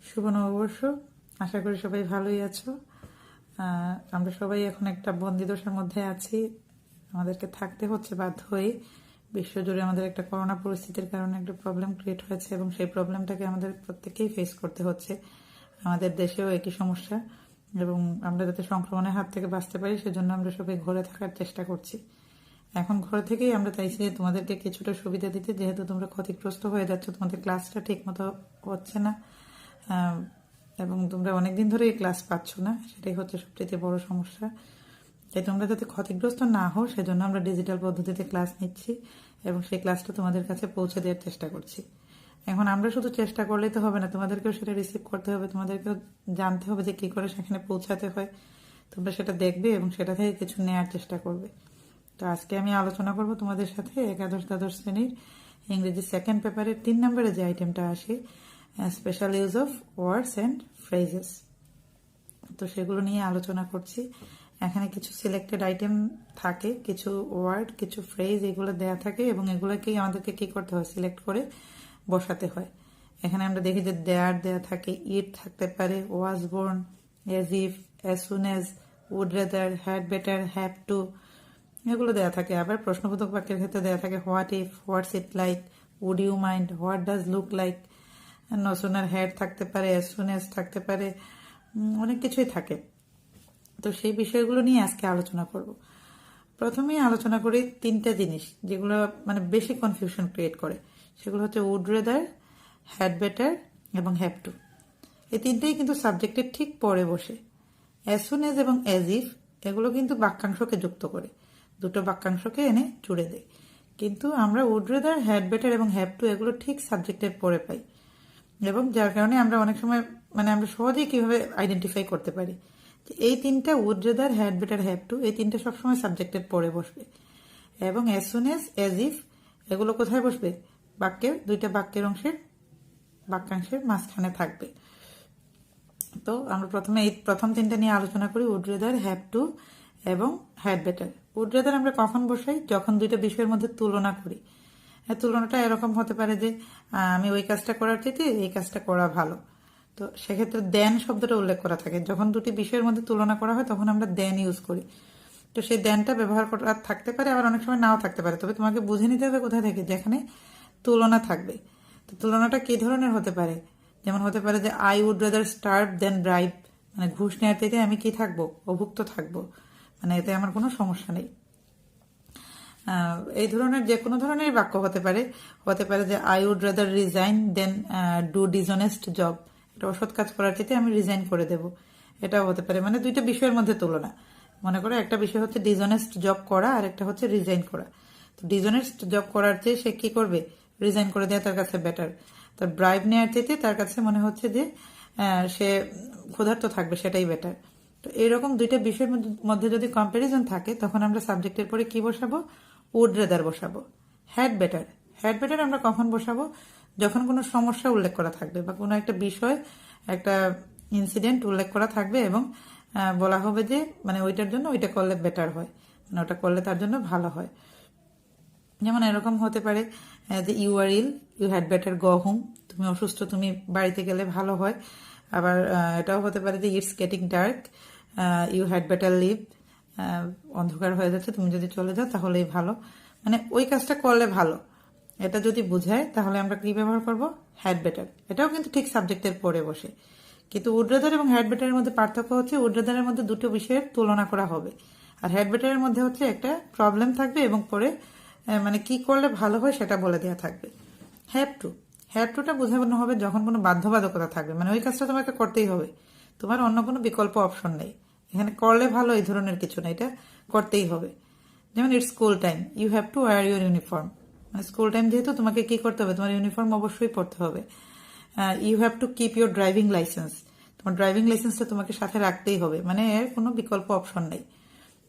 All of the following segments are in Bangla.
শুভ নববর্ষ। আশা করি সবাই ভালোই আছো। আমরা সবাই এখন একটা বন্দিদশার মধ্যে আছি। আমাদেরকে থাকতে হচ্ছে বাধ্য হয়ে। বিশ্বজুড়ে আমাদের একটা করোনা পরিস্থিতির কারণে একটা প্রবলেম ক্রিয়েট হয়েছে এবং সেই প্রবলেমটাকে আমাদের প্রত্যেককেই ফেস করতে হচ্ছে। আমাদের দেশেও একই সমস্যা এবং আমরা যাতে সংক্রমণের হাত থেকে বাঁচতে পারি সেজন্য আমরা সবাই ঘরে থাকার চেষ্টা করছি। এখন ঘরে থেকেই আমরা চাইছি যে তোমাদেরকে কিছুটা সুবিধা দিতে, যেহেতু তোমরা ক্ষতিগ্রস্ত হয়ে যাচ্ছ, তোমাদের ক্লাসটা ঠিক মতো হচ্ছে না এবং তোমরা অনেকদিন ধরে এই ক্লাস পাচ্ছ না, সেটাই হচ্ছে সবচেয়ে বড় সমস্যা। তাই তোমরা যাতে ক্ষতিগ্রস্ত না হও সেজন্য আমরা ডিজিটাল পদ্ধতিতে ক্লাস নিচ্ছি এবং সেই ক্লাসটা তোমাদের কাছে পৌঁছে দেওয়ার চেষ্টা করছি। এখন আমরা শুধু চেষ্টা করলেই তো হবে না, তোমাদেরকেও সেটা রিসিভ করতে হবে, তোমাদেরকেও জানতে হবে যে কী করে সেখানে পৌঁছাতে হয়। তোমরা সেটা দেখবে এবং সেটা থেকে কিছু নেওয়ার চেষ্টা করবে। তো আজকে আমি আলোচনা করব তোমাদের সাথে একাদশ দ্বাদশ শ্রেণীর ইংরেজি সেকেন্ড পেপারের 3 নম্বরে যে আইটেমটা আসে, special use of words and phrases. তো সেগুলো নিয়ে আলোচনা করছি। এখানে কিছু সিলেক্টেড আইটেম থাকে, কিছু ওয়ার্ড, কিছু ফ্রেজ এগুলো দেয়া থাকে এবং এগুলোকেই আমাদেরকে কি করতে হয়, সিলেক্ট করে বসাতে হয়। এখানে আমরা দেখি যে দেয়া থাকে, ইট থাকতে পারে, was born, as if, as soon as, would rather, had better, have to, এগুলো দেওয়া থাকে। আবার প্রশ্নবোধক বাক্যের ক্ষেত্রে দেওয়া থাকে what if, what's it like, would you mind, what does look like, no sooner had থাকতে পারে, অ্যাজ সুন এজ থাকতে পারে, অনেক কিছুই থাকে। তো সেই বিষয়গুলো নিয়ে আজকে আলোচনা করব। প্রথমেই আলোচনা করি 3টা জিনিস যেগুলো মানে বেশি কনফিউশন ক্রিয়েট করে। সেগুলো হচ্ছে উড রেদার, হ্যাড বেটার এবং হ্যাভ টু। এই 3টাই কিন্তু সাবজেক্টের ঠিক পরে বসে। অ্যাজ সুন এজ এবং অ্যাজ ইফ এগুলো কিন্তু বাক্যাংশকে যুক্ত করে, দুটো বাক্যাংশকে এনে জুড়ে দেয়। কিন্তু আমরা উড রেদার, হ্যাড বেটার এবং হ্যাভ টু এগুলো ঠিক সাবজেক্টের পরে পাই এবং যার কারণে আমরা অনেক সময় মানে আমরা সহজেই কিভাবে আইডেন্টিফাই করতে পারি যে এই 3টা would rather, had better, have to, এই 3টা সবসময় সাবজেক্টের পরে বসবে। এবং as soon as, as if এগুলো কোথায় বসবে, বাক্যের 2টা বাক্যের অংশের বাক্যাংশের মাঝখানে থাকবে। তো আমরা প্রথমে এই প্রথম 3টা নিয়ে আলোচনা করি, উড রেদার, হ্যাভ টু এবং হ্যাড বেটার। উড রেদার আমরা কখন বসাই, যখন 2টা বিষয়ের মধ্যে তুলনা করি। তুলনাটা এরকম হতে পারে যে আমি ওই কাজটা করার চাইতে এই কাজটা করা ভালো। তো সেক্ষেত্রে দেন শব্দটা উল্লেখ করা থাকে। যখন দুটি বিষয়ের মধ্যে তুলনা করা হয় তখন আমরা দেন ইউজ করি। তো সেই দেনটা ব্যবহার করা থাকতে পারে, আবার অনেক সময় নাও থাকতে পারে। তবে তোমাকে বুঝে নিতে হবে কোথায় থেকে, যেখানে তুলনা থাকবে। তো তুলনাটা কি ধরনের হতে পারে, যেমন হতে পারে যে I would rather starve than bribe, মানে ঘুষ নেওয়ার থেকে আমি কি থাকবো, অভুক্ত থাকবো, মানে এতে আমার কোনো সমস্যা নেই। এই ধরনের যে কোনো ধরনের বাক্য হতে পারে। যে I would rather resign than do dishonest job, এটা অসৎ কাজ করার চাইতে আমি রিজাইন করে দেব, এটাও হতে পারে। মানে 2টা বিষয়ের মধ্যে তুলনা। মনে করো একটা বিষয় হচ্ছে ডিসঅনেস্ট জব করা আর একটা হচ্ছে রিজাইন করা। তো ডিসঅনেস্ট জব করার চেয়ে সে কি করবে, রিজাইন করে দেওয়া তার কাছে বেটার। তার ব্রাইব নেওয়ার চাইতে তার কাছে মনে হচ্ছে যে সে ক্ষুধার্ত থাকবে, সেটাই বেটার। তো এরকম 2টা বিষয়ের মধ্যে যদি কম্পারিজন থাকে তখন আমরা সাবজেক্টের পরে কি বসাবো, উড রেদার বসাবো। হ্যাড বেটার আমরা কখন বসাবো, যখন কোনো সমস্যা উল্লেখ করা থাকবে বা কোনো একটা বিষয়, একটা ইনসিডেন্ট উল্লেখ করা থাকবে এবং বলা হবে যে মানে ওইটার জন্য ওইটা করলে বেটার হয়, মানে ওটা করলে তার জন্য ভালো হয়। যেমন এরকম হতে পারে যে you are ill, you had better go home, তুমি অসুস্থ, তুমি বাড়িতে গেলে ভালো হয়। আবার এটাও হতে পারে যে it's getting dark, you had better leave, অন্ধকার হয়ে যাচ্ছে, তুমি যদি চলে যাও তাহলেই ভালো, মানে ওই কাজটা করলে ভালো। এটা যদি বোঝায় তাহলে আমরা কি ব্যবহার করব, হ্যাড বেটার। এটাও কিন্তু ঠিক সাবজেক্টের পরে বসে। কিন্তু উড রেদার এবং হ্যাড বেটারের মধ্যে পার্থক্য হচ্ছে উড রেদারের মধ্যে 2টো বিষয়ের তুলনা করা হবে আর হ্যাড বেটারের মধ্যে হচ্ছে একটা প্রবলেম থাকবে এবং পরে মানে কি করলে ভালো হয় সেটা বলে দেওয়া থাকবে। হ্যাভ টুটা বোঝানো হবে যখন কোনো বাধ্যবাধকতা থাকবে, মানে ওই কাজটা তোমাকে করতেই হবে, তোমার অন্য কোনো বিকল্প অপশন নেই, এখানে করলে ভালো এই ধরনের কিছু না, এটা করতেই হবে। যেমন it's school time, you have to wear your uniform, মানে স্কুল টাইম যেহেতু তোমাকে কি করতে হবে, তোমার ইউনিফর্ম অবশ্যই পরতে হবে। You have to keep your driving licence, তোমার ড্রাইভিং লাইসেন্সটা তোমাকে সাথে রাখতেই হবে, মানে এর কোনো বিকল্প অপশন নেই।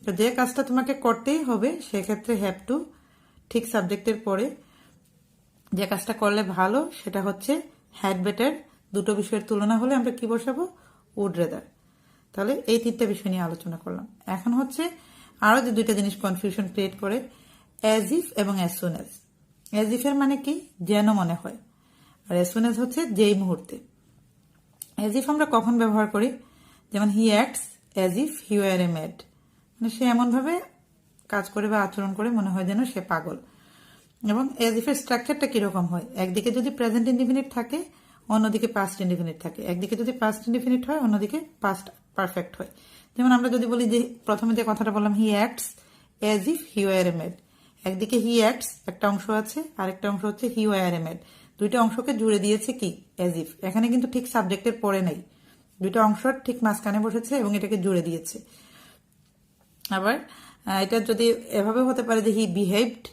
তো যে কাজটা তোমাকে করতেই হবে সেক্ষেত্রে হ্যাভ টু ঠিক সাবজেক্টের পরে। যে কাজটা করলে ভালো সেটা হচ্ছে হ্যাড বেটার, 2টো বিষয়ের তুলনা হলে আমরা কি বসাবো, উড রেদার। তাহলে এই 3টা বিষয় নিয়ে আলোচনা করলাম। এখন হচ্ছে আরো যে 2টা জিনিস কনফিউশন ক্রিয়েট করে, অ্যাজ ইফ এবং as soon as. As if এর মানে কি, যেন মনে হয়, আর অ্যাজ সুন এজ হচ্ছে যেই মুহূর্তে। অ্যাজ ইফ আমরা কখন ব্যবহার করি, যেমন he acts as if he war A mad, মানে সে এমনভাবে কাজ করে বা আচরণ করে মনে হয় যেন সে পাগল। এবং অ্যাজ ইফের স্ট্রাকচারটা কিরকম হয়, একদিকে যদি প্রেজেন্ট ইনডিফিনিট থাকে, অন্যদিকে পাস্ট ইনডিফিনিট থাকে। একদিকে যদি পাস্ট ইনডিফিনিট হয়, অন্যদিকে পাস্ট পারফেক্ট হয়। যেমন আমরা যদি বলি যে প্রথমে যে কথাটা বললাম, he acts as if he war A mad, একদিকে হি অ্যাক্টস একটা অংশ আছে, আরেকটা অংশ হচ্ছে হি ওয়ার এ ম্যাড। দুইটা অংশকে জুড়ে দিয়েছে কি, অ্যাজ ইফ। এখানে কিন্তু ঠিক সাবজেক্টের পরে নেই, দুইটা অংশ ঠিক মাঝখানে বসেছে এবং এটাকে জুড়ে দিয়েছে। আবার এটা যদি এভাবে হতে পারে যে হি behaved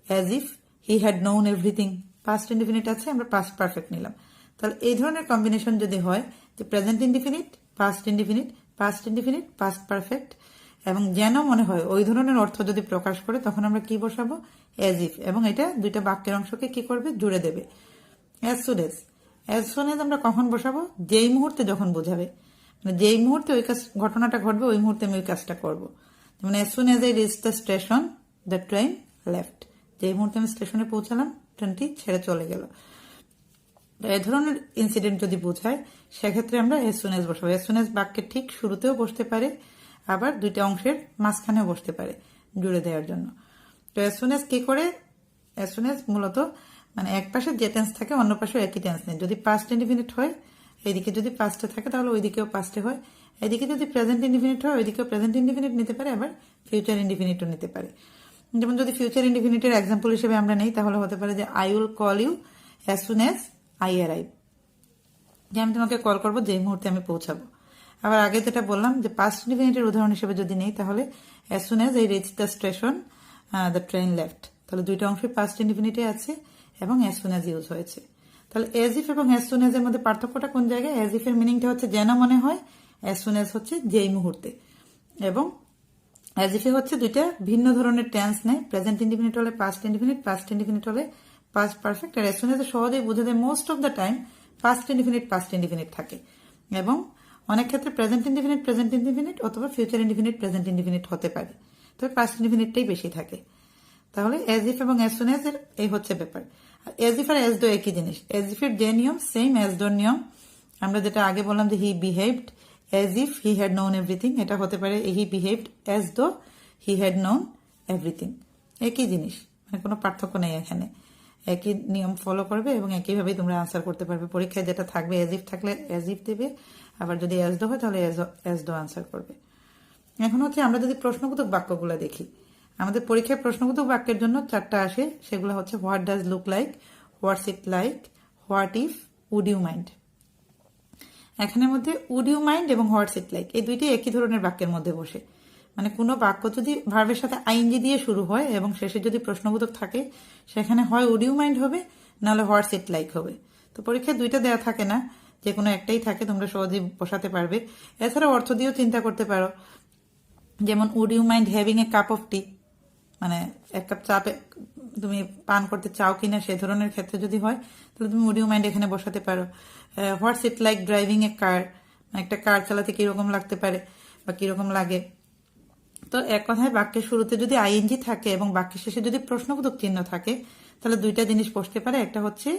as if he had known everything, past indefinite আছে, আমরা পাস্ট পারফেক্ট নিলাম। তাহলে এই ধরনের কম্বিনেশন যদি হয় যে present indefinite, past indefinite, past indefinite, past perfect, এবং যেন মনে হয় ওই ধরনের অর্থ যদি প্রকাশ করে, তখন আমরা কি বসাবো, অ্যাজ ইফ, এবং এটা দুইটা বাক্যের অংশকে কি করবে, জুড়ে দেবে। As soon as, as soon age আমরা কখন বসাবো, যেই মুহূর্তে যখন বোঝাবে, মানে যেই মুহূর্তে ওই কাজ ঘটনাটা ঘটবে ওই মুহূর্তে আমি ওই কাজটা করবো। যেমন as soon as I reach the station the train left, যেই মুহূর্তে আমি স্টেশনে পৌঁছালাম ট্রেনটি ছেড়ে চলে গেল। এই ধরনের ইনসিডেন্ট যদি বোঝায়, সেক্ষেত্রে আমরা অ্যাজ সুন এজ বসাবো। অ্যাজ সুন এজ বাক্যের ঠিক শুরুতেও বসতে পারে, আবার দুইটা অংশের মাঝখানেও বসতে পারে জুড়ে দেওয়ার জন্য। তো অ্যাজ সুন এজ কি করে, অ্যাজ সুন এজ মূলত মানে এক পাশে যে টেন্স থাকে অন্য পাশে একই টেন্স নেই। যদি পাস্ট ইনডিফিনিট হয়, এইদিকে যদি পাস্টে থাকে তাহলে ওইদিকেও পাস্টে হয়, এদিকে যদি প্রেজেন্ট ইনডিফিনিট হয় ওইদিকেও প্রেজেন্ট ইনডিফিনিট নিতে পারে, আবার ফিউচার ইনডিফিনিটও নিতে পারে। যেমন যদি ফিউচার ইনডিফিনিটের এক্সাম্পল হিসেবে আমরা নেই, তাহলে হতে পারে যে I will call you as soon as I arrive, যে আমি তোমাকে কল করবো যেই মুহূর্তে আমি পৌঁছাবো। আবার আগে যেটা বললাম যে পাস্ট ইনডিফিনিটের উদাহরণ হিসেবে যদি নেই, তাহলে as soon as I reach the station the train left, তাহলে দুইটা অংশই পাস্ট ইনডিফিনিটে আছে এবং অ্যাজ সুন এজ ইউজ হয়েছে। তাহলে এজ ইফ এবং অ্যাজ সুন এজ এর মধ্যে পার্থক্যটা কোন জায়গায়, এজ ইফ এর মিনিংটা হচ্ছে যেন মনে হয়, অ্যাজ সুন এজ হচ্ছে যেই মুহূর্তে। এবং অ্যাজ ইফে হচ্ছে দুইটা ভিন্ন ধরনের টেন্স নেয়, প্রেজেন্ট ইনডিফিনিট হলে পাস্ট ইনডিফিনিট, পাস্ট ইনডিফিনিট হলে পাস্ট পারফেক্ট। আর অ্যাজ সুন এজ সহজেই বোঝা যায় most of the time past indefinite থাকে, এবং অনেক ক্ষেত্রে প্রেজেন্ট ইনডিফিনিট অথবা ফিউচার ইনডিফিনিট প্রেজেন্ট ইনডিফিনিট হতে পারে, তবে পাস্ট ইনডিফিনিটটাই বেশি থাকে। তাহলে এজ ইফ এবং অ্যাজ সুন এজ এর এই হচ্ছে ব্যাপার। এজ ইফ আর এজ দো একই জিনিস, এজ ইফ এর যে নিয়ম সেম এজ দোর নিয়ম। আমরা যেটা আগে বললাম যে হি behaved as if he had known everything, এটা হতে পারে হি behaved as though he had known everything, একই জিনিস, মানে কোনো পার্থক্য নেই এখানে, একই নিয়ম ফলো করবে এবং একইভাবেই তোমরা আনসার করতে পারবে। পরীক্ষায় যেটা থাকবে এজ ইফ থাকলে এজ ইফ দেবে, আবার যদি এজ দো হয় তাহলে এজ দো আনসার করবে। এখন হচ্ছে আমরা যদি প্রশ্নবোধক বাক্যগুলো দেখি, আমাদের পরীক্ষায় প্রশ্নবোধক বাক্যের জন্য 4টা আসে, সেগুলো হচ্ছে what does look like, what's it like, what if, would you mind. এখানের মধ্যে উড ইউ মাইন্ড এবং হোয়াটস ইট লাইক এই দুইটি একই ধরনের বাক্যের মধ্যে বসে, মানে কোনো বাক্য যদি ভার্বের সাথে আইএনজি দিয়ে শুরু হয় এবং শেষে যদি প্রশ্নবোধক থাকে, সেখানে হয় উড ইউ মাইন্ড হবে, নাহলে হোয়াটস ইট লাইক হবে। তো পরীক্ষায় দুইটা দেওয়া থাকে না, যে কোনো একটাই থাকে, তোমরা সহজেই বসাতে পারবে। এছাড়া অর্থ দিয়েও চিন্তা করতে পারো, যেমন would you mind having a cup of tea, মানে এক কাপ চা তুমি পান করতে চাও কিনা সে ধরনের ক্ষেত্রে যদি হয়, তাহলে তুমি উড ইউ মাইন্ড এখানে বসাতে পারো। হোয়াটস ইট লাইক ড্রাইভিং এ কার, একটা কার চালাতে কিরকম লাগতে পারে বা কিরকম লাগে। তো এক কথায় বাক্যের শুরুতে যদি আইএনজি থাকে এবং বাক্যের শেষে যদি প্রশ্নবোধক চিহ্ন থাকে, তাহলে দুইটা জিনিস বসতে পারে, একটা হচ্ছে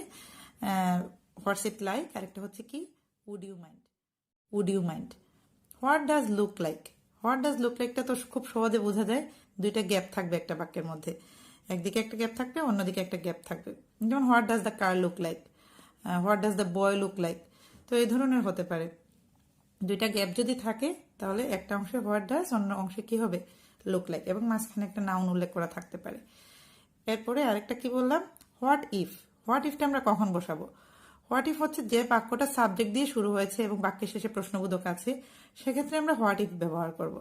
হোয়াটস ইট লাইক, আর একটা হচ্ছে কি would you mind. Would you mind. What does look like, what does look লাইকটা তো খুব সহজে বোঝা যায়, দুইটা গ্যাপ থাকবে একটা বাক্যের মধ্যে, একদিকে একটা গ্যাপ থাকবে অন্যদিকে একটা গ্যাপ থাকবে। যেমন what does the car look like, what does the boy look like, তো এই ধরনের হতে পারে। দুইটা গ্যাপ যদি থাকে তাহলে একটা অংশে হোয়াট ডাজ, অন্য অংশে কি হবে লুক লাইক, এবং মাঝখানে একটা নাউন উল্লেখ করা থাকতে পারে। এরপরে আরেকটা কি বললাম, হোয়াট ইফ। হোয়াট ইফটা আমরা কখন বসাবো, হোয়াট ইফ হচ্ছে যে বাক্যটা সাবজেক্ট দিয়ে শুরু হয়েছে এবং বাক্যের শেষে প্রশ্নবোধক আছে, সেক্ষেত্রে আমরা হোয়াট ইফ ব্যবহার করব।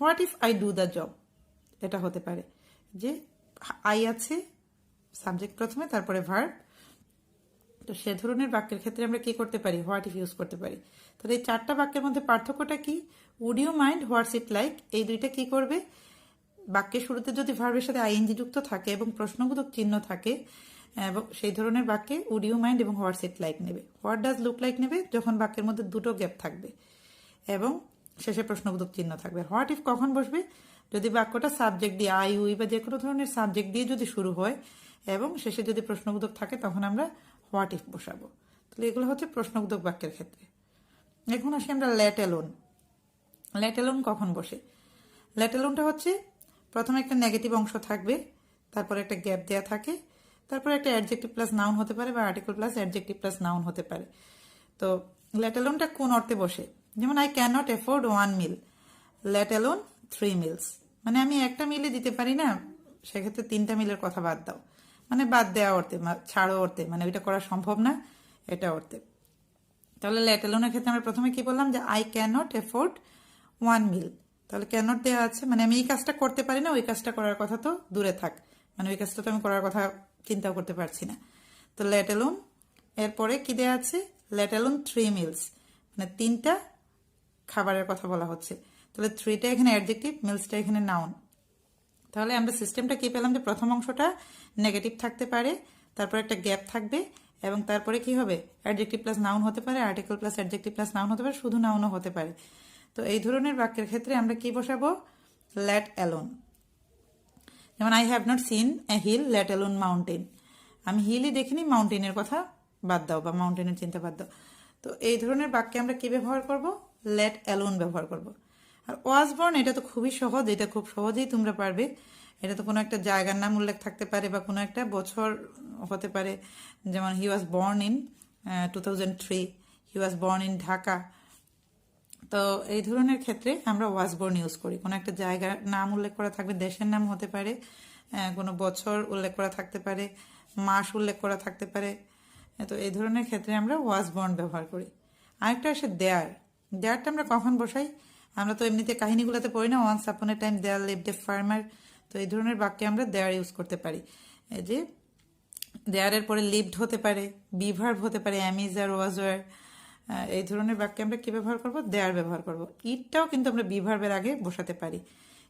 What if I do the job, এটা হতে পারে যে আই আছে, সাবজেক্ট প্রথমে তারপরে ভার্ব, তো সে ধরনের বাক্যের ক্ষেত্রে আমরা কি করতে পারি, হোয়াট ইফ ইউজ করতে পারি। তাহলে এই 4টা বাক্যের মধ্যে পার্থক্যটা কি, would you mind, what's it like, এই দুইটা কি করবে, বাক্যের শুরুতে যদি ভার্বের সাথে আইএনজি যুক্ত থাকে এবং প্রশ্নবোধক চিহ্ন থাকে, এবং সেই ধরনের বাক্যে উড ইউ মাইন্ড এবং হোয়াটস ইট লাইক নেবে। হোয়াট ডাজ লুক লাইক নেবে যখন বাক্যের মধ্যে দুটো গ্যাপ থাকবে এবং শেষে প্রশ্নবোধক চিহ্ন থাকবে। হোয়াট ইফ কখন বসবে, যদি বাক্যটা সাবজেক্ট দিয়ে আই উই বা যে কোনো ধরনের সাবজেক্ট দিয়ে যদি শুরু হয় এবং শেষে যদি প্রশ্নবোধক থাকে, তখন আমরা হোয়াট ইফ বসাবো। তাহলে এগুলো হচ্ছে প্রশ্নবোধক বাক্যের ক্ষেত্রে। এখন আসি আমরা লেট অ্যালোন। লেট অ্যালোন কখন বসে? লেট অ্যালোনটা হচ্ছে প্রথমে একটা নেগেটিভ অংশ থাকবে, তারপরে একটা গ্যাপ দেওয়া থাকে, তারপরে একটা অ্যাডজেক্টিভ প্লাস নাউন হতে পারে বা article plus adjective plus noun হতে পারে। তো লেট অ্যালোনটা কোন অর্থে বসে? যেমন I can not afford 1 meal, let alone 3 meals. মানে আমি একটা মিলে দিতে পারি না, সেক্ষেত্রে 3টা মিলের কথা বাদ দাও। মানে বাদ দেওয়া অর্থে, ছাড়ো অর্থে, মানে ওইটা করা সম্ভব না এটা অর্থে। তাহলে লেট অ্যালোনের ক্ষেত্রে আমরা প্রথমে কি বললাম যে আই ক্যান নট অ্যাফোর্ড 1 মিল। তাহলে ক্যান নট দেওয়া আছে, মানে আমি এই কাজটা করতে পারি না, ওই কাজটা করার কথা তো দূরে থাক, মানে ওই কাজটা তো আমি করার কথা চিন্তাও করতে পারছি না। তো লেট অ্যালোন, এরপরে কি দেওয়া আছে? লেট অ্যালোন 3 মিলস, মানে 3টা খাবারের কথা বলা হচ্ছে। তাহলে 3টা এখানে অ্যাডজেক্টিভ, মিলসটা এখানে নাউন। তাহলে আমরা সিস্টেমটা কি পেলাম যে প্রথম অংশটা নেগেটিভ থাকতে পারে, তারপর একটা গ্যাপ থাকবে, এবং তারপরে কি হবে? অ্যাডজেক্টিভ প্লাস নাউন হতে পারে, article plus adjective plus noun হতে পারে, শুধু নাউনও হতে পারে। তো এই ধরনের বাক্যের ক্ষেত্রে আমরা কি বসাবো? Let alone. যেমন I have not seen a hill let alone mountain. আমি হিলই দেখিনি, মাউন্টেনের কথা বাদ দাও, বা মাউন্টেনের চিন্তা বাদ দাও। তো এই ধরনের বাক্যে আমরা কি ব্যবহার করব? লেট অ্যালোন ব্যবহার করব। আর ওয়াজ বর্ন, এটা তো খুবই সহজ, এটা খুব সহজেই তোমরা পারবে। এটা তো কোনো একটা জায়গার নাম উল্লেখ থাকতে পারে বা কোনো একটা বছর হতে পারে। যেমন he was born in 2003, he was born in Dhaka. তো এই ধরনের ক্ষেত্রে আমরা ওয়াজ বর্ন ইউজ করি। কোনো একটা জায়গার নাম উল্লেখ করা থাকবে, দেশের নাম হতে পারে, কোনো বছর উল্লেখ করা থাকতে পারে, মাস উল্লেখ করা থাকতে পারে। তো এই ধরনের ক্ষেত্রে আমরা ওয়াজ বর্ন ব্যবহার করি। আরেকটা আসে দেয়ার। দেয়ারটা আমরা কখন বসাই? আমরা তো এমনিতে কাহিনীগুলোতে পড়ি না, once upon a time there lived a farmer. তো এই ধরনের বাক্যে আমরা দেয়ার ইউজ করতে পারি। এই যে দেয়ারের পরে লিভড হতে পারে, বিভার্ব হতে পারে, অ্যামিজ আর ওয়াজ ওয়ার। এই ধরনের বাক্যে আমরা কি ব্যবহার করব? দেয়ার ব্যবহার করব। ইটটাও কিন্তু আমরা বিভার্বের আগে বসাতে পারি।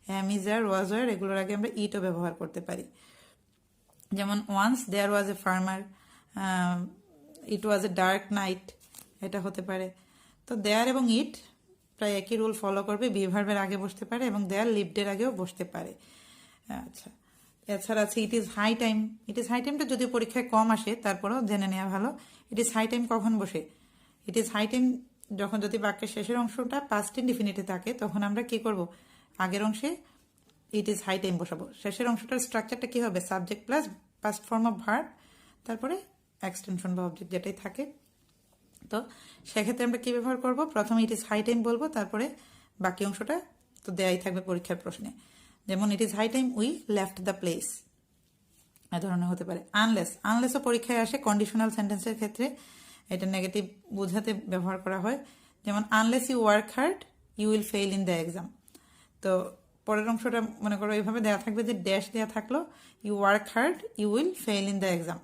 অ্যামিজ আর ওয়াজ ওয়ার এগুলোর আগে আমরা ইটও ব্যবহার করতে পারি। যেমন once there was a farmer, it was a dark night, এটা হতে পারে। তো দেয়ার এবং ইট প্রায় একই রুল ফলো করবে, বিভার্বের আগে বসতে পারে এবং দেয়ার লিভডের আগেও বসতে পারে। আচ্ছা, এছাড়া আছে it is high time. It is high টাইমটা যদিও পরীক্ষায় কম আসে, তারপরেও জেনে নেওয়া ভালো। ইট ইজ হাই টাইম কখন বসে? ইট ইজ হাই টাইম যখন যদি বাক্যের শেষের অংশটা পাস্ট ইনডিফিনিটে থাকে, তখন আমরা কি করব? আগের অংশে ইট ইজ হাই টাইম বসাবো। শেষের অংশটার স্ট্রাকচারটা কি হবে? Subject plus past form of verb, তারপরে এক্সটেনশন বা অবজেক্ট যেটাই থাকে। তো সেক্ষেত্রে আমরা কি ব্যবহার করব? প্রথমে ইট ইজ হাই টাইম বলবো, তারপরে বাকি অংশটা তো দেয়াই থাকবে পরীক্ষার প্রশ্নে। যেমন it is high time we left the place, এ ধরনের হতে পারে। আনলেস, আনলেসও পরীক্ষায় আসে কন্ডিশনাল সেন্টেন্সের ক্ষেত্রে, এটা নেগেটিভ বোঝাতে ব্যবহার করা হয়। যেমন unless you work hard you will fail in the exam. তো পরের অংশটা মনে করো এইভাবে দেওয়া থাকবে যে ড্যাশ দেওয়া থাকলো, you work hard you will fail in the exam.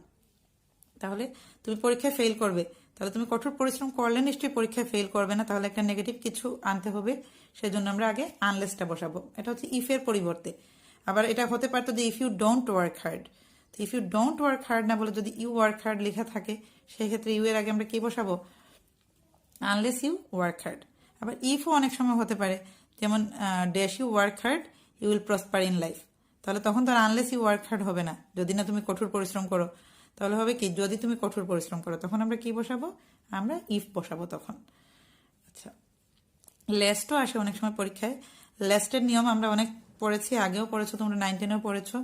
তাহলে তুমি পরীক্ষায় ফেল করবে, তাহলে তুমি কঠোর পরিশ্রম করলে নিশ্চয়ই পরীক্ষায় ফেল করবে না, তাহলে একটা নেগেটিভ কিছু আনতে হবে। সেজন্য আমরা আগে আনলেসটা বসাবো। এটা হচ্ছে ইফের পরিবর্তে। আবার এটা হতে পারতো যে if you don't work hard. তো if you don't work hard না বলে যদি ইউ ওয়ার্ক হার্ড লেখা থাকে, সেক্ষেত্রে ইউ এর আগে আমরা কি বসাবো? Unless you work hard. আবার ইফও অনেক সময় হতে পারে, যেমন dash you work hard you will prosper in life. তাহলে তখন তো আর আনলেস ইউ ওয়ার্ক হার্ড হবে না, যদি না তুমি কঠোর পরিশ্রম করো। তাহলে হবে কি? যদি তুমি কঠোর পরিশ্রম করো, তখন আমরা কি বসাবো? আমরা ইফ বসাবো তখন। আচ্ছা, লেস্টও আসে অনেক সময় পরীক্ষায়। লেস্টের নিয়ম আমরা অনেক পড়েছি, আগেও পড়েছো, তোমরা 9, 10-এও পড়েছো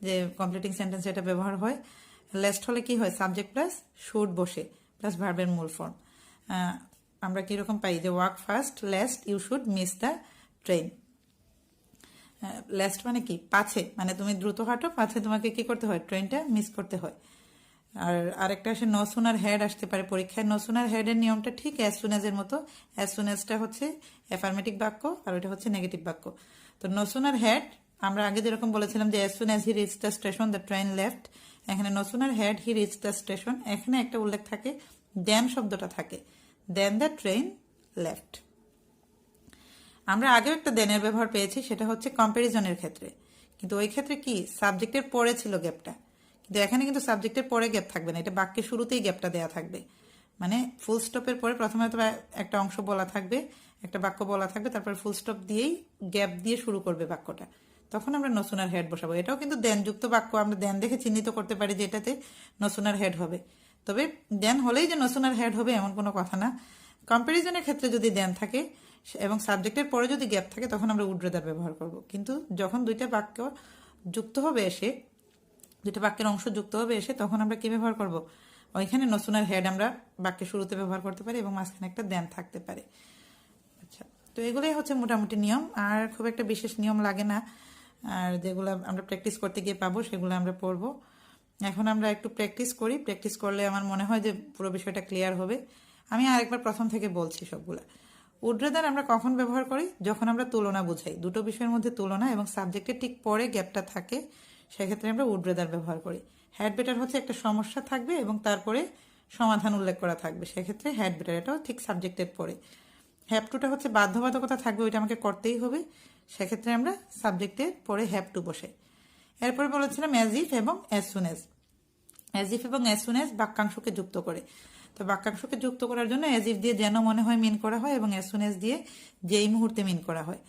যে কমপ্লিটিং সেন্টেন্সে এটা ব্যবহার হয়। লেস্ট হলে কি হয়? সাবজেক্ট প্লাস শুড বসে প্লাস ভার্বের মূল ফর্ম। আমরা কিরকম পাই যে work first lest you should miss the train. Lest মানে কি? পাছে, মানে তুমি দ্রুত হাঁটো, পাছে তোমাকে কি করতে হয়? ট্রেনটা মিস করতে হয়। আর আরেকটা আসে নো সুনার হেড আসতে পারে পরীক্ষায়। নো সুনার হেডের নিয়মটা ঠিক অ্যাজ সুন এর মতো। অ্যাজ সুন এজটা হচ্ছে অ্যাফার্মেটিভ বাক্য আর ওইটা হচ্ছে নেগেটিভ বাক্য। তো নো সুনার হেড আমরা আগে যেরকম বলেছিলাম যে as soon as he reach the station the train left, এখানে no sooner had he reach the station, এখানে একটা উল্লেখ থাকে, দেন শব্দটা থাকে, দেন দ্য ট্রেন লেফট। আমরা আগেও একটা দেনের ব্যবহার পেয়েছি, সেটা হচ্ছে কম্প্যারিজনের ক্ষেত্রে, কিন্তু ওই ক্ষেত্রে কি সাবজেক্টের পরে ছিল গ্যাপটা, কিন্তু এখানে কিন্তু সাবজেক্টের পরে গ্যাপ থাকবে না, এটা বাক্যের শুরুতেই গ্যাপটা দেওয়া থাকবে। মানে ফুল স্টপের পরে প্রথমে হয়তো একটা অংশ বলা থাকবে, একটা বাক্য বলা থাকবে, তারপর ফুল স্টপ দিয়েই গ্যাপ দিয়ে শুরু করবে বাক্যটা, তখন আমরা নসুনার হেড বসাবো। এটাও কিন্তু দেনযুক্ত বাক্য, আমরা দেন দেখে চিহ্নিত করতে পারি যে এটাতে নসুনার হেড হবে। তবে দেন হলেই যে নসুনার হেড হবে এমন কোনো কথা না, কম্প্যারিজনের ক্ষেত্রে যদি দেন থাকে এবং সাবজেক্টের পরে যদি গ্যাপ থাকে তখন আমরা উড রেদার ব্যবহার করব। কিন্তু যখন দুইটা বাক্য যুক্ত হবে এসে, দুইটা বাক্যের অংশ যুক্ত হবে এসে, তখন আমরা কি ব্যবহার করব? ওইখানে নো সুনার হ্যাড আমরা বাক্যের শুরুতে ব্যবহার করতে পারি এবং মাঝখানে একটা দেন থাকতে পারে। আচ্ছা, তো এগুলোই হচ্ছে মোটামুটি নিয়ম, আর খুব একটা বিশেষ নিয়ম লাগে না। আর যেগুলো আমরা প্র্যাকটিস করতে গিয়ে পাবো সেগুলো আমরা পড়বো। এখন আমরা একটু প্র্যাকটিস করি, প্র্যাকটিস করলে আমার মনে হয় যে পুরো বিষয়টা ক্লিয়ার হবে। আমি আরেকবার প্রথম থেকে বলছি সবগুলা। উড রেদার আমরা কখন ব্যবহার করি? যখন আমরা তুলনা বুঝাই, দুটো বিষয়ের মধ্যে তুলনা এবং সাবজেক্টের ঠিক পরে গ্যাপটা থাকে, সেক্ষেত্রে আমরা উড রেদার ব্যবহার করি। হ্যাড বেটার হচ্ছে একটা সমস্যা থাকবে এবং তারপরে সমাধান উল্লেখ করা থাকবে, সেক্ষেত্রে হ্যাড বেটার, এটাও ঠিক সাবজেক্টের পরে। হ্যাভ টুটা হচ্ছে বাধ্যবাধকতা থাকবে, ওইটা আমাকে করতেই হবে, সেক্ষেত্রে আমরা সাবজেক্টের পরে হ্যাভ টু বসে। এরপরে বলেছিলাম অ্যাজ ইফ এবং as soon as. As if এবং অ্যাজ সুন অ্যাজ বাক্যাংশকে যুক্ত করে। তো বাক্যাংশকে যুক্ত করার জন্য অ্যাজ ইফ দিয়ে যেন মনে হয় মিন করা হয় এবং অ্যাজ সুন অ্যাজ দিয়ে যেই মুহূর্তে মিন করা হয়।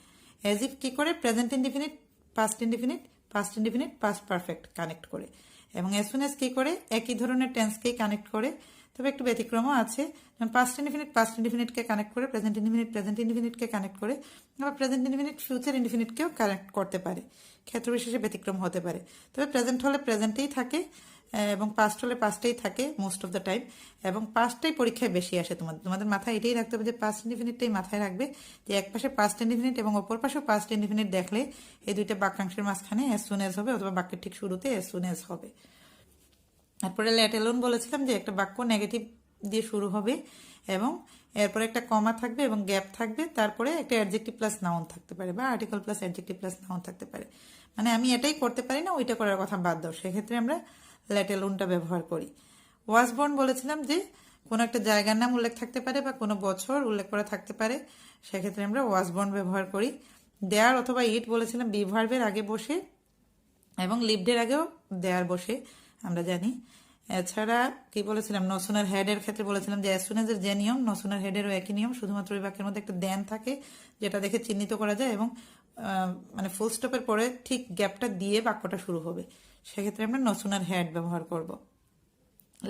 অ্যাজ ইফ কি করে? Present indefinite, past indefinite, past indefinite, past perfect connect করে। এবং অ্যাজ সুন অ্যাজ কি করে? একই ধরনের টেন্সকেই কানেক্ট করে, তবে একটু ব্যতিক্রমও আছে। যেমন পাস্ট ইনডিফিনিটকে কানেক্ট করে, প্রেজেন্ট ইনডিফিনিটকে কানেক্ট করে, আবার প্রেজেন্ট ইনডিফিনিট ফিউচার ইনডিফিনিটকেও কানেক্ট করতে পারে, ক্ষেত্র বিশেষে ব্যতিক্রম হতে পারে। তবে প্রেজেন্ট হলে প্রেজেন্টেই থাকে এবং পাস্ট হলে পাস্টেই থাকে মোস্ট অফ দ্য টাইম, এবং পাস্টটাই পরীক্ষায় বেশি আসে। তোমাদের মাথায় এটাই রাখতে হবে যে পাস্ট ইনডিফিনিটটাই মাথায় রাখবে, যে এক পাশে পাস্ট ইনডিফিনিট এবং অপর পাশেও পাস্ট ইনডিফিনিট দেখলে এই দুইটা বাক্যাংশের মাঝখানে অ্যাজ সুন অ্যাজ হবে, অথবা বাক্যের ঠিক শুরুতে অ্যাজ সুন অ্যাজ হবে। তারপরে লেট অ্যালোন বলেছিলাম যে একটা বাক্য নেগেটিভ দিয়ে শুরু হবে এবং এরপরে একটা কমা থাকবে এবং গ্যাপ থাকবে, তারপরে একটা অ্যাডজেক্টিভ প্লাস নাউন থাকতে পারে বা article plus adjective plus noun থাকতে পারে। মানে আমি এটাই করতে পারি না, ওইটা করার কথা বাদ দাও, সেক্ষেত্রে আমরা লেট অ্যালোনটা ব্যবহার করি। ওয়াজ বর্ন বলেছিলাম যে কোনো একটা জায়গার নাম উল্লেখ থাকতে পারে বা কোনো বছর উল্লেখ করা থাকতে পারে, সেক্ষেত্রে আমরা ওয়াজ বর্ন ব্যবহার করি। দেয়ার অথবা ইট বলেছিলাম বি ভার্বের আগে বসে এবং লিভডের আগেও দেয়ার বসে, আমরা জানি। এছাড়া কি বলেছিলাম? নো সুনার হেডের ক্ষেত্রে বলেছিলাম যে অ্যাজ সুন অ্যাজ এর যে নিয়ম, নো সুনার হেডেরও একই নিয়ম, শুধুমাত্র ওই বাক্যের মধ্যে একটা দেন থাকে যেটা দেখে চিহ্নিত করা যায় এবং মানে ফুল স্টপের পরে ঠিক গ্যাপটা দিয়ে বাক্যটা শুরু হবে, সেক্ষেত্রে আমরা নো সুনার হেড ব্যবহার করব।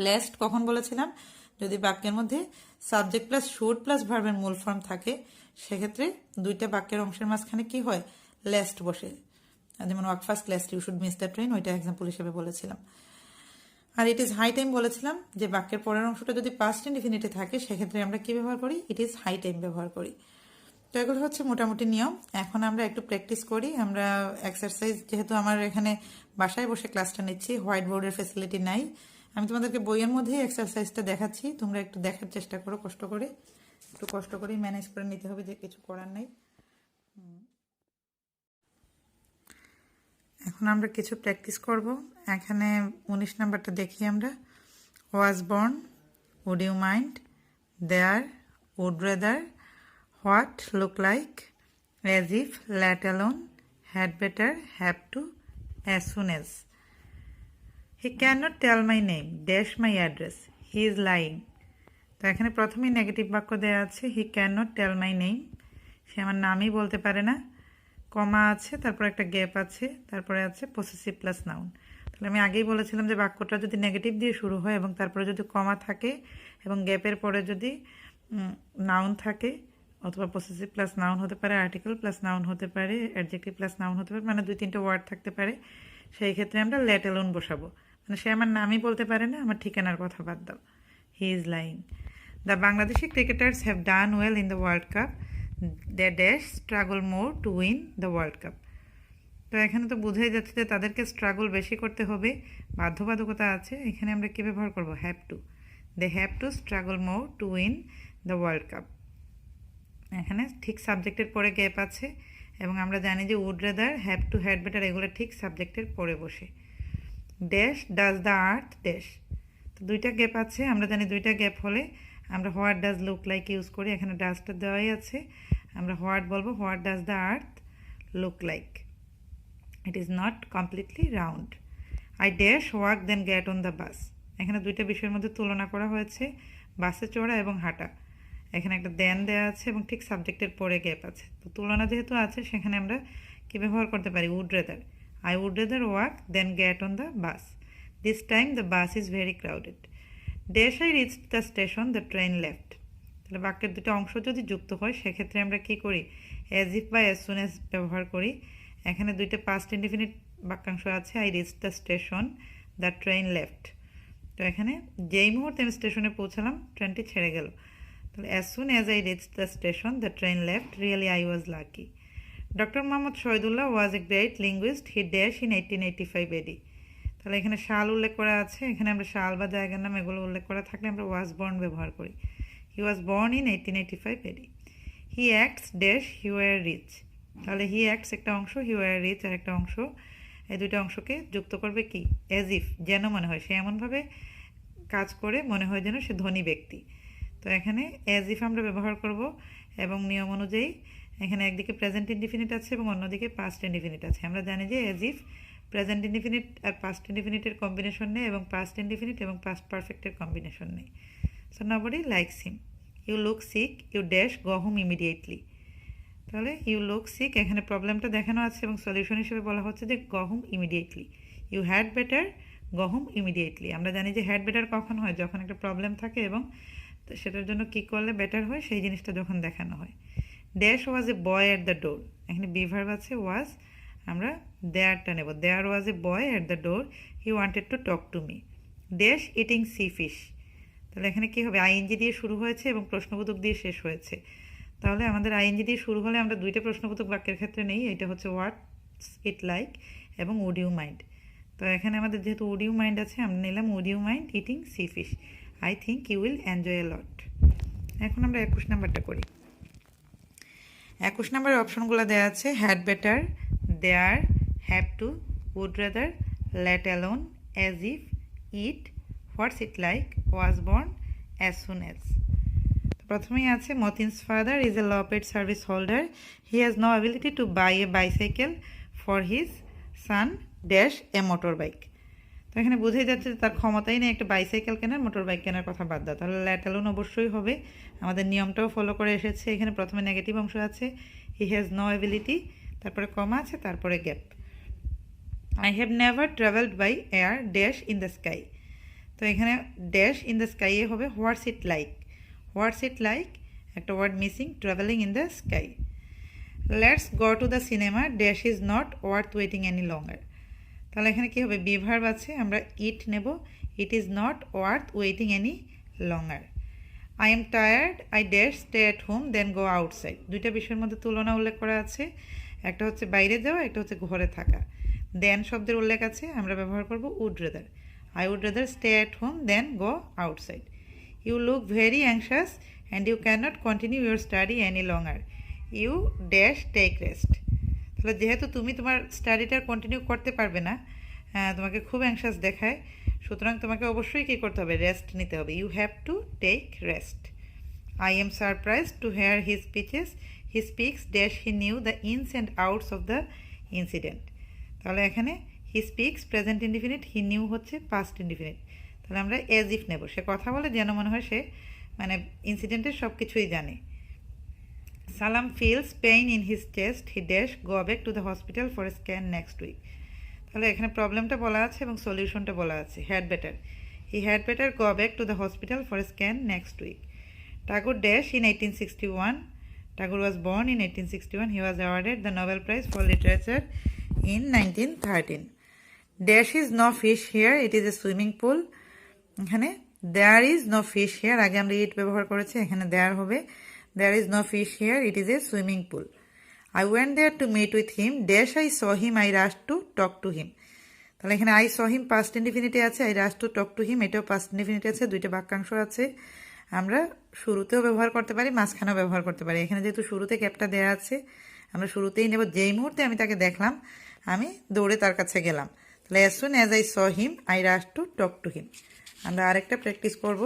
লেস্ট কখন বলেছিলাম? যদি বাক্যের মধ্যে সাবজেক্ট প্লাস শুড প্লাস ভার্বের মূল ফর্ম থাকে, সেক্ষেত্রে দুইটা বাক্যের অংশের মাঝখানে কি হয়? লেস্ট বসে। যেমন walk fast lest you should miss the train, ওইটা এক্সাম্পল হিসেবে বলেছিলাম। আর ইট ইজ হাই টাইম বলেছিলাম যে বাক্যের পরের অংশটা যদি পাস্ট ইনডিফিনিটে থাকে, সেক্ষেত্রে আমরা কি ব্যবহার করি? ইট ইজ হাই টাইম ব্যবহার করি। তো এগুলো হচ্ছে মোটামুটি নিয়ম। এখন আমরা একটু প্র্যাকটিস করি। আমরা এক্সারসাইজ, যেহেতু আমার এখানে বাসায় বসে ক্লাসটা নিচ্ছি, হোয়াইট বোর্ডের ফ্যাসিলিটি নাই, আমি তোমাদেরকে বইয়ের মধ্যেই এক্সারসাইজটা দেখাচ্ছি, তোমরা একটু দেখার চেষ্টা করো, কষ্ট করে, একটু কষ্ট করেই ম্যানেজ করে নিতে হবে, যে কিছু করার নেই। এখন আমরা কিছু প্র্যাকটিস করব। এখানে 19 নাম্বারটা দেখি আমরা। Was born, would you mind, there, would rather, what, look like, as if, let alone, had better, have to, as soon as. He can not tell my name, dash my address, he is lying. তো এখানে প্রথমেই নেগেটিভ বাক্য দেওয়া আছে, he can not tell my name, সে আমার নামই বলতে পারে না, কমা আছে, তারপর একটা গ্যাপ আছে, তারপরে আছে পসেসিভ প্লাস নাউন। তাহলে আমি আগেই বলেছিলাম যে বাক্যটা যদি নেগেটিভ দিয়ে শুরু হয় এবং তারপরে যদি কমা থাকে এবং গ্যাপের পরে যদি নাউন থাকে, অথবা পসেসিভ প্লাস নাউন হতে পারে, আর্টিকেল প্লাস নাউন হতে পারে, অ্যাডজেক্টিভ প্লাস নাউন হতে পারে, মানে 2-3টে ওয়ার্ড থাকতে পারে, সেই ক্ষেত্রে আমরা লেট অ্যালোন বসাবো। মানে সে আমার নামই বলতে পারে না, আমার ঠিকানার কথা বাদ দাও, he is lying. The Bangladeshi cricketers have done well in the world cup, they dash struggle more to win the world cup. তো এখানে তো বোঝাই যাচ্ছে যে তাদেরকে স্ট্রাগল বেশি করতে হবে, বাধ্যবাধকতা আছে। এখানে আমরা কী ব্যবহার করব? Have to. They have to struggle more to win the world cup. এখানে ঠিক সাবজেক্টের পরে গ্যাপ আছে এবং আমরা জানি যে would rather, have to, had better এগুলো ঠিক সাবজেক্টের পরে বসে। Dash does the earth dash, তো দুইটা গ্যাপ আছে, আমরা জানি দুইটা গ্যাপ হলে আমরা what does look like use করি, এখানে ডাজটা দেওয়াই আছে, আমরা হোয়াট বলবো, what does the earth look like, it is not completely round. I dash walk than get on the bus, এখানে দুইটা বিষয়ের মধ্যে তুলনা করা হয়েছে, বাসে চড়া এবং হাঁটা। এখানে একটা দেন দেওয়া আছে এবং ঠিক সাবজেক্টের পরে গ্যাপ আছে, তো তুলনা যেহেতু আছে সেখানে আমরা কী ব্যবহার করতে পারি? Would rather. I would rather walk than get on the bus. This time the bus is very crowded. Dash I reached the station, the train left. তাহলে বাক্যের দুটো অংশ যদি যুক্ত হয় সেক্ষেত্রে আমরা কি করি, অ্যাজ ইফ বা অ্যাজ সুন অ্যাজ ব্যবহার করি। এখানে দুইটা পাস্ট ইনডিফিনিট বাক্যাংশ আছে, I reach the station, the train left. তো এখানে যেই মুহূর্তে আমি স্টেশনে পৌঁছালাম ট্রেনটি ছেড়ে গেল। তাহলে as soon as I reach the station the train left, really I was lucky. Doctor Mohammad Shahidullah was a great linguist, he dash in 1885 AD. তাহলে এখানে সাল উল্লেখ করা আছে, এখানে আমরা সাল বা জায়গার নাম এগুলো উল্লেখ করা থাকলে আমরা ওয়াজ বর্ন ব্যবহার করি। He was born in 1885 AD. He acts dash he were rich. তাহলে হি অ্যাক্টস একটা অংশ, হি ওয়ার রিচ আর একটা অংশ। এই দুটো অংশকে যুক্ত করবে কি, অ্যাজ ইফ, যেন মনে হয়, সে এমনভাবে কাজ করে মনে হয় যেন সে ধনী ব্যক্তি। তো এখানে অ্যাজ ইফ আমরা ব্যবহার করব এবং নিয়ম অনুযায়ী এখানে একদিকে প্রেজেন্ট ইনডিফিনিট আছে এবং অন্যদিকে পাস্ট ইনডিফিনিট আছে। আমরা জানি যে অ্যাজ ইফ প্রেজেন্ট ইনডিফিনিট আর পাস্ট ইনডিফিনিটের কম্বিনেশন নেই এবং পাস্ট ইনডিফিনিট এবং পাস্ট পারফেক্টের কম্বিনেশন নেই। So nobody likes him. You look sick, you dash go home immediately. তাহলে ইউ লুক সিক, এখানে প্রবলেমটা দেখানো আছে এবং সলিউশন হিসেবে বলা হচ্ছে যে go home immediately. You had better go home immediately. আমরা জানি যে হ্যাড বেটার কখন হয়, যখন একটা প্রবলেম থাকে এবং সেটার জন্য কী করলে বেটার হয় সেই জিনিসটা যখন দেখানো হয়। Dash was a boy at the door, এখানে বি ভার্ব আছে ওয়াজ, আমরা দেয়ারটা নেব। There was a boy at the door, he wanted to talk to me. Dash eating sea fish. তাহলে এখানে কী হবে, আইএনজি দিয়ে শুরু হয়েছে এবং প্রশ্নবোধক দিয়ে শেষ হয়েছে। তাহলে আমাদের আইএনজি দিয়ে শুরু হলে আমরা দুইটা প্রশ্নবোধক বাক্যের ক্ষেত্রে নেই, এটা হচ্ছে হোয়াটস ইট লাইক এবং উড ইউ মাইন্ড। তো এখানে আমাদের যেহেতু উড ইউ মাইন্ড আছে, আমরা নিলাম would you mind eating sea fish, I think you will enjoy a lot. এখন আমরা 21 নাম্বারটা করি। 21 নাম্বারের অপশনগুলো দেওয়া আছে, had better, there, have to, would rather, let alone, as if, it, what's it like, was born, as soon as. প্রথমেই আছে Matin's father is a low paid service holder, he has no ability to buy a bicycle for his son dash a motor bike. তো এখানে বোঝাই যাচ্ছে যে তার ক্ষমতাই নেই একটা বাইসাইকেল কেনার, মোটর বাইক কেনার কথা বাদ দাও। তাহলে লেট অ্যালোন অবশ্যই হবে, আমাদের নিয়মটাও ফলো করে এসেছে। এখানে প্রথমে নেগেটিভ অংশ আছে, হি হ্যাজ নো অ্যাবিলিটি, তারপরে কমা আছে, তারপরে gap. I have never travelled by air dash in the sky. তো এখানে ড্যাশ ইন দ্য স্কাইয়ে হবে what's it like. What's it like, একটা word missing, travelling in the sky. Let's go to the cinema dash is not worth waiting any longer. তাহলে এখানে কী হবে, বি ভার্ব আছে, আমরা ইট নেব, it is not worth waiting any longer. I am tired, I dash stay at home than go outside. দুইটা বিষয়ের মধ্যে তুলনা উল্লেখ করা আছে, একটা হচ্ছে বাইরে যাওয়া, একটা হচ্ছে ঘরে থাকা। দেন শব্দের উল্লেখ আছে, আমরা ব্যবহার করব would rather. I would rather stay at home than go outside. You look very anxious and you can not continue your study any longer, you dash take rest. তাহলে যেহেতু তুমি তোমার স্টাডিটা কন্টিনিউ করতে পারবে না, তোমাকে খুব অ্যাংশাস দেখায়, সুতরাং তোমাকে অবশ্যই কী করতে হবে, রেস্ট নিতে হবে। You have to take rest. I am surprise to hear his speeches, he speaks dash he knew the ins and outs of the incident. তাহলে এখানে he speaks present indefinite, he knew হচ্ছে পাস্ট ইনডিফিনিট। তাহলে আমরা অ্যাজ ইফ নেব, সে কথা বলে যেন মনে হয় সে মানে ইনসিডেন্টের সব কিছুই জানে। Salam feels pain in his chest, he dash go back to the hospital for a scan next week. তাহলে এখানে প্রবলেমটা বলা আছে এবং সলিউশনটা বলা আছে। Had better, he had better go back to the hospital for a scan next week. Tagore dash in 1861. Tagore was born in 1861. He was awarded the Nobel Prize for Literature in 1913. Dash is no fish here. It is a swimming pool. এখানে there is no fish here. আগে আমরা it ব্যবহার করেছি, এখানে there হবে there is no fish here. It is a swimming pool. I went there to meet with him. Dash I saw him. I rushed to talk to him. তাহলে এখানে I saw him past indefinite আছে, I rushed to talk to him এটাও past indefinite আছে, দুইটা বাক্যাংশ আছে। আমরা শুরুতেও ব্যবহার করতে পারি, মাঝখানেও ব্যবহার করতে পারি। এখানে যেহেতু শুরুতে ক্যাপটা দেওয়া আছে, আমরা শুরুতেই নেব। যেই মুহূর্তে আমি তাকে দেখলাম, আমি দৌড়ে তার কাছে গেলাম। তাহলে as soon as I saw him, I rushed to talk to him. আমরা আরেকটা প্র্যাকটিস করব।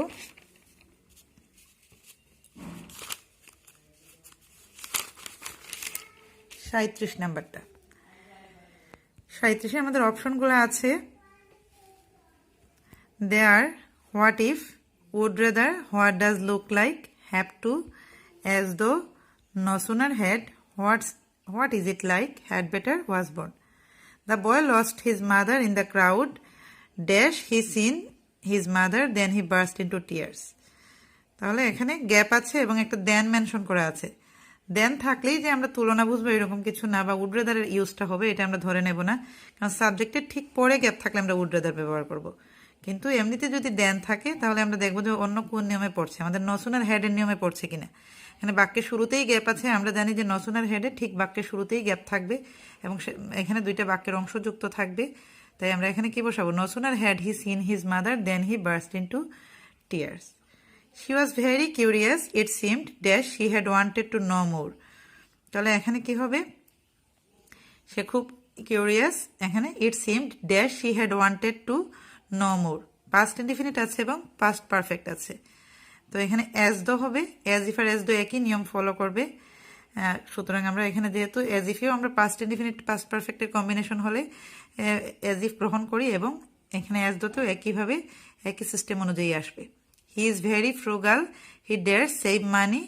37 নাম্বারটা। 37-এ আমাদের অপশনগুলো আছে, there, what if, would rather, what does look like, have to, as though, no sooner had, what is it like, had better, was born. The boy lost his mother in the crowd, dash he seen his mother, then he burst into tears. তাহলে এখানে গ্যাপ আছে এবং একটা দেন মেনশন করা আছে। দেন থাকলেই যে আমরা তুলনা বুঝবো এরকম কিছু না, বা উড রেদারের ইউজটা হবে এটা আমরা ধরে নেব না, কারণ সাবজেক্টের ঠিক পরে গ্যাপ থাকলে আমরা উড রেদার ব্যবহার করব। কিন্তু এমনিতে যদি দেন থাকে তাহলে আমরা দেখবো যে অন্য কোন নিয়মে পড়ছে, আমাদের নসুনের হেডের নিয়মে পড়ছে কিনা। এখানে বাক্যের শুরুতেই গ্যাপ আছে, আমরা জানি যে নসুনের হেডে ঠিক বাক্যের শুরুতেই গ্যাপ থাকবে এবং এখানে দুইটা বাক্যের অংশ যুক্ত থাকবে। তাই আমরা এখানে কি বসাবো, no sooner had he seen his mother then he burst into tears. She was very curious, it seemed, dash she had wanted to know more. তাহলে এখানে কি হবে, সে খুব কিউরিয়াস, এখানে it seemed dash she had wanted to know more. Past indefinite আছে এবং পাস্ট পারফেক্ট আছে। তো এখানে অ্যাজ দো হবে, as if R as though একই নিয়ম ফলো করবে। সুতরাং আমরা এখানে যেহেতু অ্যাজ ইফেও আমরা পাস্ট ইনডিফিনিট পাস্ট পারফেক্টের কম্বিনেশন হলে অ্যাজ ইফ গ্রহণ করি, এবং এখানে অ্যাজ দোতেও একইভাবে একই সিস্টেম অনুযায়ী আসবে। He is very frugal, he dare save money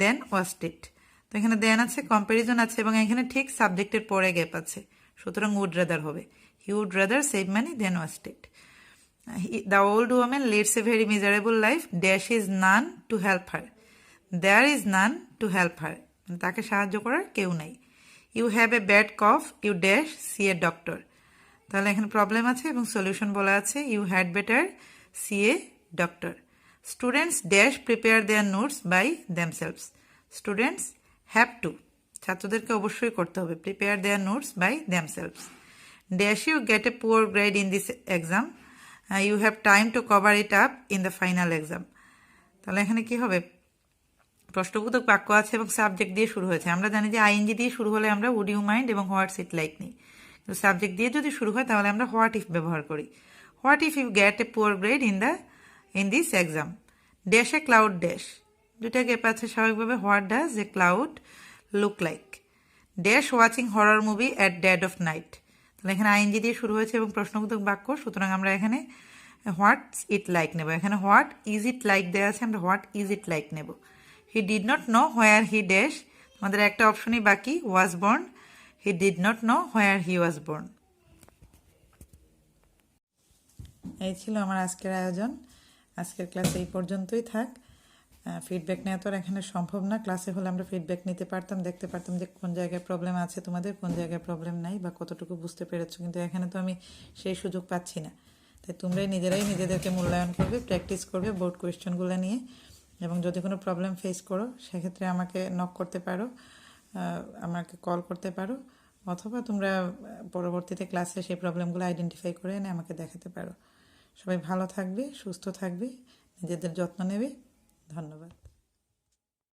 then waste it. তো এখানে দেন আছে, কম্প্যারিজন আছে এবং এখানে ঠিক সাবজেক্টের পরে গ্যাপ আছে, সুতরাং উড রাদার হবে। He would rather save money then waste it. The old women leads a very miserable life, dash is none to help her, there is none to help her, তাকে সাহায্য করার কেউ নাই। You have a bad cough, you dash see a doctor. তাহলে এখানে প্রবলেম আছে এবং সলিউশন বলা আছে, you had better see a doctor. Students dash prepare their notes by themselves, students have to, ছাত্রদেরকে অবশ্যই করতে হবে, prepare their notes by themselves. Dash you get a poor grade in this exam, you have time to cover it up in the final exam. তাহলে এখানে কি হবে, প্রশ্নবোধক বাক্য আছে এবং সাবজেক্ট দিয়ে শুরু হয়েছে। আমরা জানি যে আইএনজি দিয়ে শুরু হলে আমরা উড ইউ মাইন্ড এবং হোয়াটস ইট লাইক নিই, কিন্তু সাবজেক্ট দিয়ে যদি শুরু হয় তাহলে আমরা হোয়াট ইফ ব্যবহার করি। What if you get a poor grade in this exam, dash a cloud dash, দুইটা গ্যাপ আছে স্বাভাবিকভাবে, what does a cloud look like, dash watching horror movie at dead of night. তাহলে এখানে আইএনজি দিয়ে শুরু হয়েছে এবং প্রশ্নবোধক বাক্য, সুতরাং আমরা এখানে হোয়াট ইট লাইক নেব। এখানে হোয়াট ইজ ইট লাইক দেওয়া আছে, আমরা হোয়াট ইজ ইট লাইক নেব। He did not know where he dash, আমাদের একটা অপশনই বাকি, was born, he did not know where he was born. এই ছিল আমার আজকের আয়োজন। আজকের ক্লাস এই পর্যন্তই থাক। ফিডব্যাক নেওয়া তো আর এখানে সম্ভব না, ক্লাসে হলে আমরা ফিডব্যাক নিতে পারতাম, দেখতে পারতাম যে কোন জায়গায় প্রবলেম আছে তোমাদের, কোন জায়গায় প্রবলেম নাই, বা কতটুকু বুঝতে পেরেছো, কিন্তু এখানে তো আমি সেই সুযোগ পাচ্ছি না। তাই তোমরাই নিজেরাই নিজেদেরকে মূল্যায়ন করবে, প্র্যাকটিস করবে বোর্ড কোয়েশ্চেনগুলো নিয়ে, এবং যদি কোনো প্রবলেম ফেস করো সেক্ষেত্রে আমাকে নক করতে পারো, আমাকে কল করতে পারো, অথবা তোমরা পরবর্তীতে ক্লাসে সেই প্রবলেমগুলো আইডেন্টিফাই করে এনে আমাকে দেখাতে পারো। সবাই ভালো থাকবে, সুস্থ থাকবে, নিজেদের যত্ন নেবে। ধন্যবাদ।